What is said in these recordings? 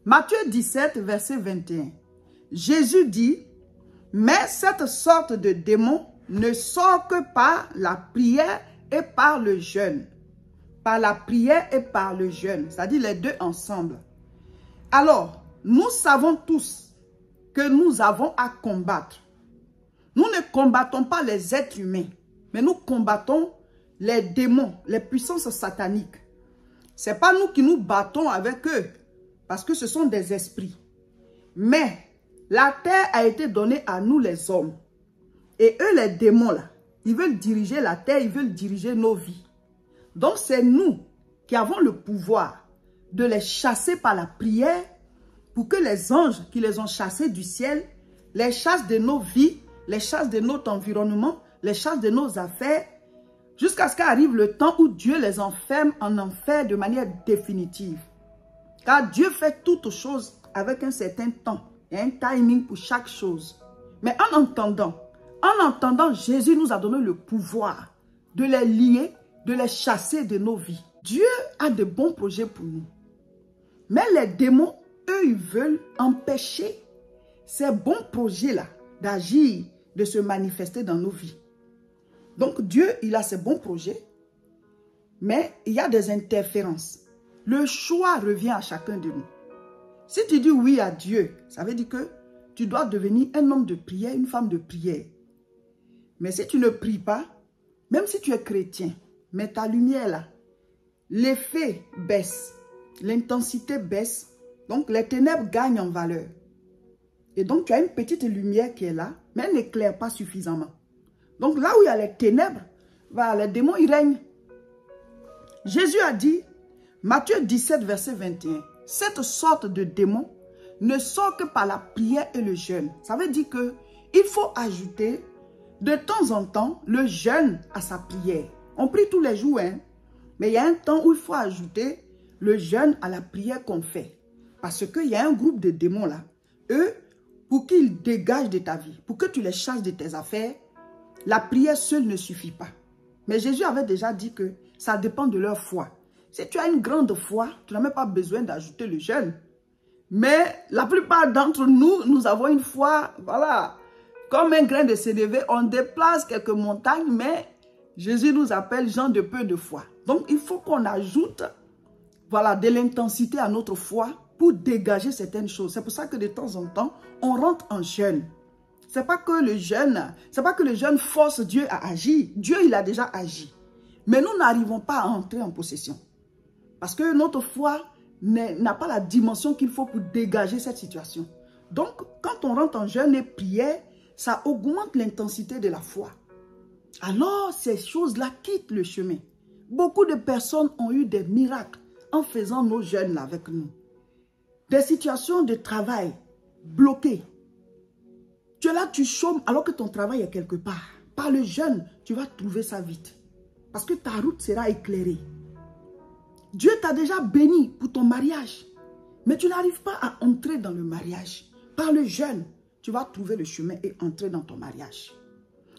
Matthieu 17, verset 21. Jésus dit, mais cette sorte de démon ne sort que par la prière et par le jeûne. Par la prière et par le jeûne, c'est-à-dire les deux ensemble. Alors, nous savons tous que nous avons à combattre. Nous ne combattons pas les êtres humains, mais nous combattons les démons, les puissances sataniques. Ce n'est pas nous qui nous battons avec eux, parce que ce sont des esprits. Mais la terre a été donnée à nous les hommes. Et eux, les démons, là, ils veulent diriger la terre, ils veulent diriger nos vies. Donc, c'est nous qui avons le pouvoir de les chasser par la prière pour que les anges qui les ont chassés du ciel les chassent de nos vies, les chassent de notre environnement, les chassent de nos affaires, jusqu'à ce qu'arrive le temps où Dieu les enferme en enfer de manière définitive. Car Dieu fait toutes choses avec un certain temps. Il y a un timing pour chaque chose. Mais en entendant, Jésus nous a donné le pouvoir de les lier, de les chasser de nos vies. Dieu a de bons projets pour nous. Mais les démons, eux, ils veulent empêcher ces bons projets-là d'agir, de se manifester dans nos vies. Donc Dieu, il a ses bons projets, mais il y a des interférences. Le choix revient à chacun de nous. Si tu dis oui à Dieu, ça veut dire que tu dois devenir un homme de prière, une femme de prière. Mais si tu ne pries pas, même si tu es chrétien, mais ta lumière là, l'effet baisse, l'intensité baisse, donc les ténèbres gagnent en valeur. Et donc tu as une petite lumière qui est là, mais elle n'éclaire pas suffisamment. Donc là où il y a les ténèbres, les démons ils règnent. Jésus a dit, Matthieu 17, verset 21, cette sorte de démon ne sort que par la prière et le jeûne. Ça veut dire qu'il faut ajouter de temps en temps le jeûne à sa prière. On prie tous les jours, hein? Mais il y a un temps où il faut ajouter le jeûne à la prière qu'on fait. Parce qu'il y a un groupe de démons là. Eux, pour qu'ils dégagent de ta vie, pour que tu les chasses de tes affaires, la prière seule ne suffit pas. Mais Jésus avait déjà dit que ça dépend de leur foi. Si tu as une grande foi, tu n'as même pas besoin d'ajouter le jeûne. Mais la plupart d'entre nous, nous avons une foi, voilà, comme un grain de sénévé, on déplace quelques montagnes, mais Jésus nous appelle gens de peu de foi. Donc, il faut qu'on ajoute, voilà, de l'intensité à notre foi pour dégager certaines choses. C'est pour ça que de temps en temps, on rentre en jeûne. C'est pas que le jeûne force Dieu à agir. Dieu, il a déjà agi. Mais nous n'arrivons pas à entrer en possession. Parce que notre foi n'a pas la dimension qu'il faut pour dégager cette situation. Donc, quand on rentre en jeûne et prière, ça augmente l'intensité de la foi. Alors, ces choses-là quittent le chemin. Beaucoup de personnes ont eu des miracles en faisant nos jeûnes avec nous. Des situations de travail bloquées. Tu es là, tu chômes alors que ton travail est quelque part. Par le jeûne, tu vas trouver ça vite. Parce que ta route sera éclairée. Dieu t'a déjà béni pour ton mariage. Mais tu n'arrives pas à entrer dans le mariage. Par le jeûne, tu vas trouver le chemin et entrer dans ton mariage.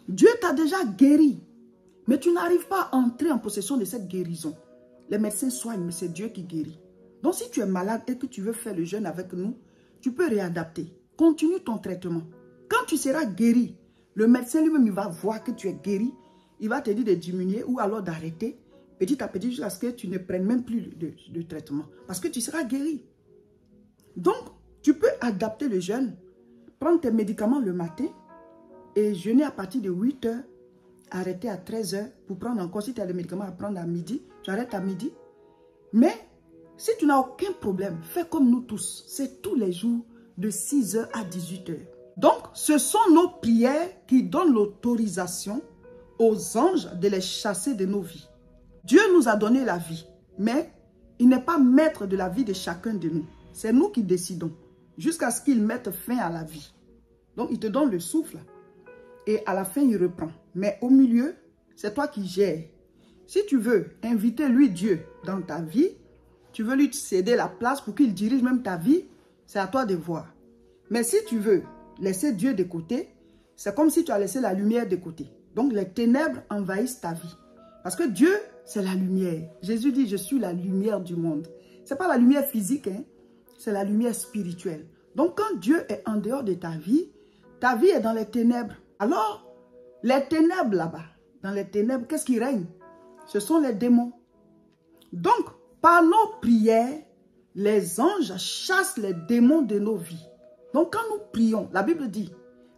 Dieu t'a déjà guéri. Mais tu n'arrives pas à entrer en possession de cette guérison. Les médecins soignent, mais c'est Dieu qui guérit. Donc si tu es malade et que tu veux faire le jeûne avec nous, tu peux réadapter. Continue ton traitement. Quand tu seras guéri, le médecin lui-même il va voir que tu es guéri. Il va te dire de diminuer ou alors d'arrêter petit à petit jusqu'à ce que tu ne prennes même plus de traitement. Parce que tu seras guéri. Donc, tu peux adapter le jeûne, prendre tes médicaments le matin et jeûner à partir de 8 h, arrêter à 13 h pour prendre encore, si tu as des médicaments à prendre à midi, tu arrêtes à midi. Mais si tu n'as aucun problème, fais comme nous tous. C'est tous les jours de 6 h à 18 h. Donc, ce sont nos prières qui donnent l'autorisation aux anges de les chasser de nos vies. Dieu nous a donné la vie, mais il n'est pas maître de la vie de chacun de nous. C'est nous qui décidons, jusqu'à ce qu'il mette fin à la vie. Donc, il te donne le souffle et à la fin, il reprend. Mais au milieu, c'est toi qui gères. Si tu veux inviter lui, Dieu, dans ta vie, tu veux lui céder la place pour qu'il dirige même ta vie, c'est à toi de voir. Mais si tu veux laisser Dieu de côté, c'est comme si tu as laissé la lumière de côté. Donc, les ténèbres envahissent ta vie. Parce que Dieu, c'est la lumière. Jésus dit, je suis la lumière du monde. Ce n'est pas la lumière physique, hein? c'est la lumière spirituelle. Donc, quand Dieu est en dehors de ta vie est dans les ténèbres. Alors, les ténèbres là-bas, dans les ténèbres, qu'est-ce qui règne? Ce sont les démons. Donc, par nos prières, les anges chassent les démons de nos vies. Donc, quand nous prions, la Bible dit,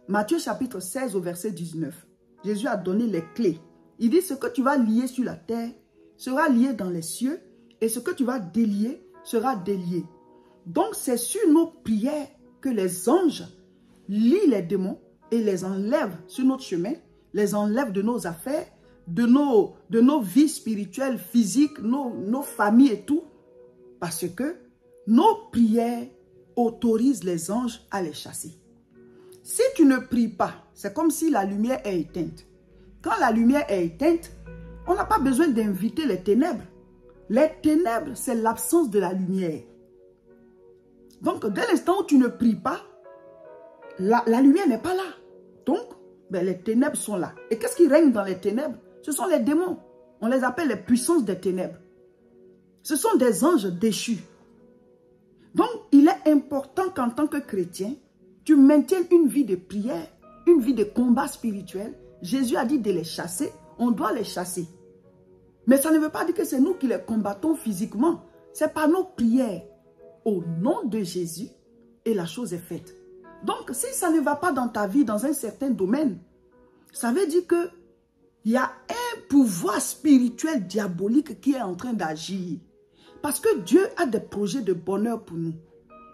Matthieu chapitre 16 au verset 19, Jésus a donné les clés. Il dit, ce que tu vas lier sur la terre sera lié dans les cieux et ce que tu vas délier sera délié. Donc, c'est sur nos prières que les anges lient les démons et les enlèvent sur notre chemin, les enlèvent de nos affaires, de nos vies spirituelles, physiques, nos familles et tout. Parce que nos prières autorisent les anges à les chasser. Si tu ne pries pas, c'est comme si la lumière est éteinte. Quand la lumière est éteinte, on n'a pas besoin d'inviter les ténèbres. Les ténèbres, c'est l'absence de la lumière. Donc, dès l'instant où tu ne pries pas, la lumière n'est pas là. Donc, les ténèbres sont là. Et qu'est-ce qui règne dans les ténèbres? Ce sont les démons. On les appelle les puissances des ténèbres. Ce sont des anges déchus. Donc, il est important qu'en tant que chrétien, tu maintiennes une vie de prière, une vie de combat spirituel. Jésus a dit de les chasser. On doit les chasser. Mais ça ne veut pas dire que c'est nous qui les combattons physiquement. C'est par nos prières. Au nom de Jésus, et la chose est faite. Donc, si ça ne va pas dans ta vie, dans un certain domaine, ça veut dire que il y a un pouvoir spirituel diabolique qui est en train d'agir. Parce que Dieu a des projets de bonheur pour nous.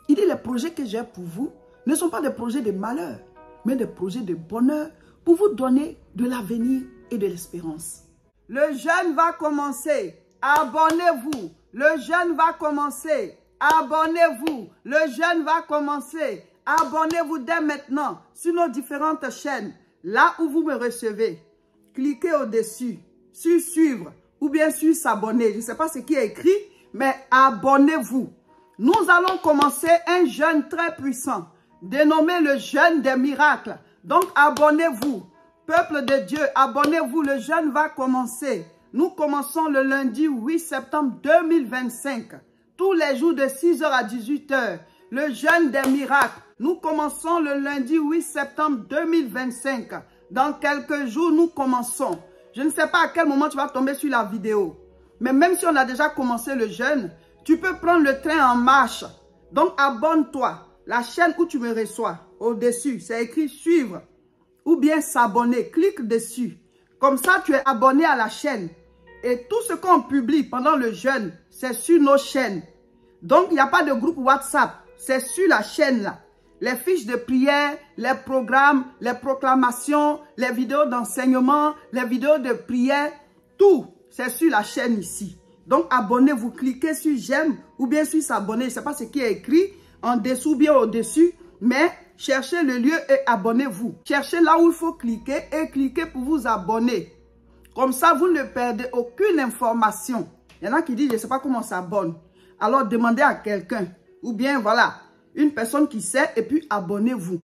Il dit, les projets que j'ai pour vous ne sont pas des projets de malheur, mais des projets de bonheur pour vous donner de l'avenir et de l'espérance. Le jeûne va commencer. Abonnez-vous. Le jeûne va commencer. Abonnez-vous. Le jeûne va commencer. Abonnez-vous dès maintenant sur nos différentes chaînes. Là où vous me recevez, cliquez au-dessus, sur suivre ou bien sur s'abonner. Je ne sais pas ce qui est écrit, mais abonnez-vous. Nous allons commencer un jeûne très puissant, dénommé le jeûne des miracles. Donc abonnez-vous. Peuple de Dieu, abonnez-vous. Le jeûne va commencer. Nous commençons le lundi 8 septembre 2025. Tous les jours de 6h à 18h. Le jeûne des miracles. Nous commençons le lundi 8 septembre 2025. Dans quelques jours, nous commençons. Je ne sais pas à quel moment tu vas tomber sur la vidéo. Mais même si on a déjà commencé le jeûne, tu peux prendre le train en marche. Donc abonne-toi. La chaîne où tu me reçois, au-dessus, c'est écrit suivre. Ou bien s'abonner. Clique dessus. Comme ça, tu es abonné à la chaîne. Et tout ce qu'on publie pendant le jeûne, c'est sur nos chaînes. Donc, il n'y a pas de groupe WhatsApp. C'est sur la chaîne là. Les fiches de prière, les programmes, les proclamations, les vidéos d'enseignement, les vidéos de prière, tout, c'est sur la chaîne ici. Donc, abonnez-vous, cliquez sur j'aime ou bien sur s'abonner. Je ne sais pas ce qui est écrit en dessous ou bien au-dessus, mais cherchez le lieu et abonnez-vous. Cherchez là où il faut cliquer et cliquez pour vous abonner. Comme ça, vous ne perdez aucune information. Il y en a qui disent, je ne sais pas comment on s'abonne. Alors, demandez à quelqu'un. Ou bien, voilà, une personne qui sait et puis abonnez-vous.